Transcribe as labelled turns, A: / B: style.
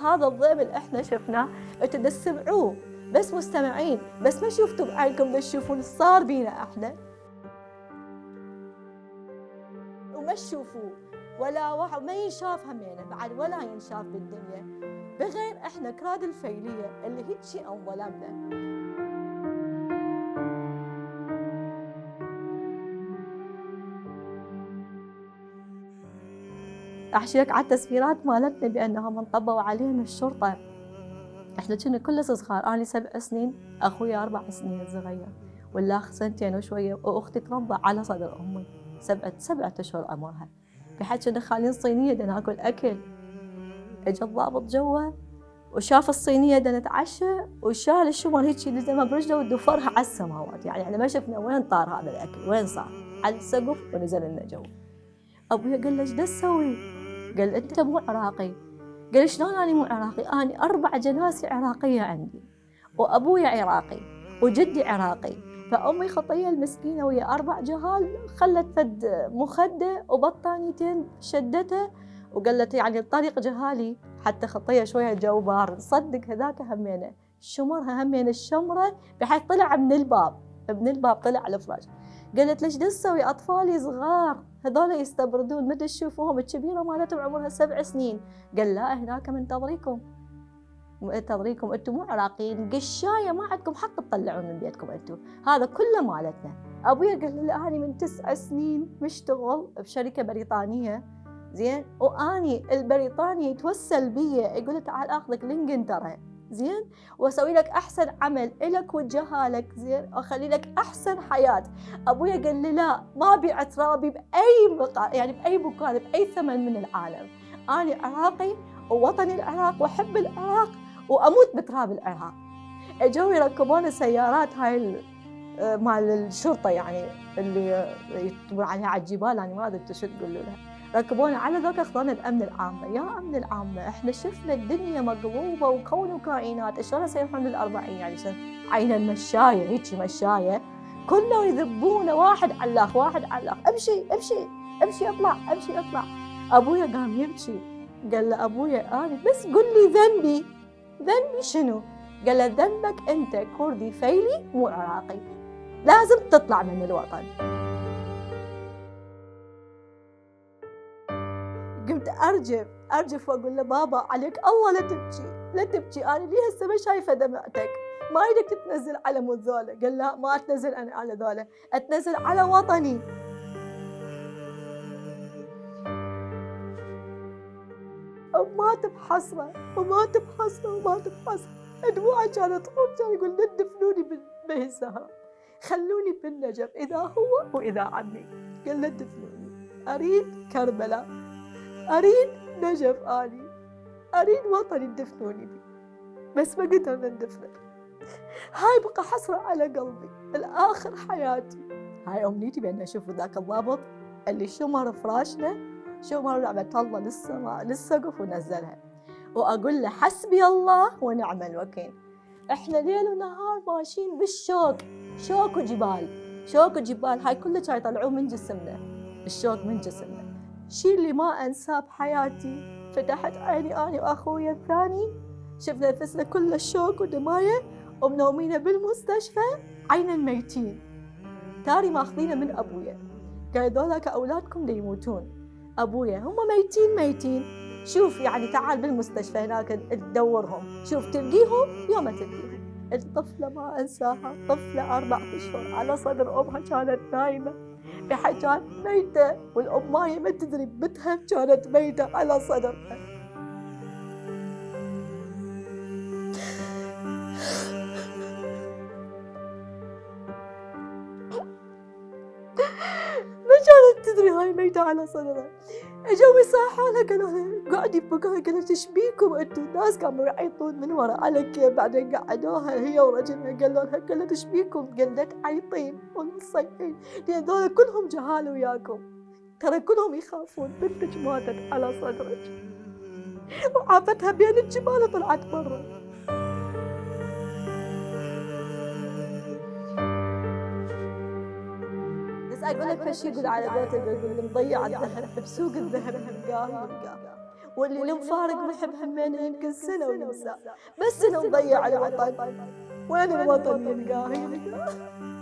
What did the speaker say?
A: هذا الضيم اللي احنا شفناه انتوا تسمعوه بس مستمعين، بس ما شفتوا بعينكم تشوفون صار بينا احنا وما تشوفوه ولا واحد ما ينشاف همينه بعد ولا ينشاف بالدنيا بغير احنا كراد الفيليه اللي هيجي انظلمنا. احكي لك على التسفيرات مالتنا بانها منطبوا علينا الشرطه. احنا كنا كل صغار، انا 7 سنين، اخوي 4 سنين صغير، والاخ 2 وشويه، واختي ترضع على صدر امي 7 اشهر عمرها. بحكي كنا خالين صينيه دا ناكل اكل، اجى الضابط جوا وشاف الصينيه دا نتعشى وشال الشمر هيك لزمها برجله ودفرها على السماوات، يعني احنا ما شفنا وين طار هذا الاكل، وين صار؟ على السقف ونزل لنا جوا. ابويا قال له ايش دا تسوي؟ قال انت مو عراقي. قال شلون انا مو عراقي؟ انا 4 جناسي عراقيه عندي، وابويا عراقي وجدي عراقي، فامي خطيه المسكينه ويا 4 جهال خلت فد مخده وبطانيتين شدته وقالت يعني الطريق جهالي حتى خطيه شويه جو بارد. صدق هذاك همينه شمرها همينه الشمره بحيث طلع من الباب طلع على الفراش. قالت ليش تسوي؟ اطفالي صغار هذول يستبردون متى تشوفوهم؟ الكبيره مالتهم عمرها 7 سنين. قال لا هناك منتظريكم انتم مو عراقيين، قشايه ما عندكم حق تطلعون من بيتكم انتم، هذا كله مالتنا. ابويا قال له اني من 9 سنين مشتغل بشركه بريطانيه زين، واني البريطاني يتوسل بي يقول تعال اخذك لانجلترا زين واسوي لك احسن عمل الك وجهالك زين واخلي لك احسن حياه. ابويا قال لي لا ما ابي ترابي باي يعني باي مكان باي ثمن من العالم، انا عراقي ووطني العراق واحب العراق واموت بتراب العراق. اجوا يركبون سيارات هاي مال الشرطه يعني اللي يكتبون عليها على الجبال، انا ما ادري انتم شو تقولوا لها، ركبونا على ذاك اخذونا الامن العامه. يا امن العامه احنا شفنا الدنيا مقلوبه وكون وكائنات، شلون يسيرون لل40 يعني عين المشايه هيك مشايه كله يذبونه واحد على الاخ واحد على الاخ، امشي اطلع. ابويا قام يبكي، قال له ابويا انا بس قل لي ذنبي شنو؟ قال له ذنبك انت كردي فيلي مو عراقي، لازم تطلع من الوطن. قمت ارجف واقول له بابا عليك الله لا تبكي انا لي هسه ما شايفه دمعتك، ما يدك تتنزل على مود ذولا. قال لا ما اتنزل انا على ذولا، اتنزل على وطني. ومات بحسرة دموعي كانت تخرج، كان يقول لا تدفنوني بهالسهرة، خلوني بالنجف اذا هو واذا عمي. قال لا تدفنوني، اريد كربلاء، اريد نجف، اريد وطني تدفنوني بي، بس ما قدرنا ندفنه. هاي بقى حسرة على قلبي الآخر حياتي. هاي أمنيتي بأن أشوف ذاك الضابط اللي شمر فراشنا، شمر لعبة الله للسماء للسقف ونزلها، وأقول له حسبي الله ونعم الوكيل. إحنا ليل ونهار ماشيين بالشوك، شوك وجبال، هاي كله كانوا يطلعوه من جسمنا، الشوك من جسمنا. الشيء اللي ما أنساه بحياتي فتحت عيني أنا وأخويا الثاني، شفنا نفسنا كله شوك ودماية ومنومين بالمستشفى عينا ميتين، تاري ماخذينه من أبويا. قال ذولاك أولادكم دي يموتون، أبويا هم ميتين. شوف يعني تعال بالمستشفى هناك تدورهم، شوف تلقيهم يوم ما تلقيهم. الطفلة ما أنساها، طفلة 4 أشهر على صدر أمها كانت نايمة بحيث كانت ميتة، والأم ما تدري بنتها كانت ميتة على صدرها. ما كانت تدري هاي ميتة على صدرها. اجوا يصاحونها قالوا لها قعدي بمكانها، قالت ايش بيكم انتم؟ الناس قاموا يعيطون من ورا على كيف، بعدين قعدوها هي ورجلها قالوا لها، قالت ايش بيكم؟ قالت عيطين ونصيحين لان ذولا كلهم جهال وياكم، ترى كلهم يخافون بنتك ماتت على صدرك. وعافتها بين الجبال وطلعت برا. بس اقول لك فشي يقول على بيته، يقول مضيع الذهب بسوق الذهب هلقاه. واللي المفارق محب همينا يمكن سنة وننسى، بس نضيع الوطن، وين الوطن يلقاه؟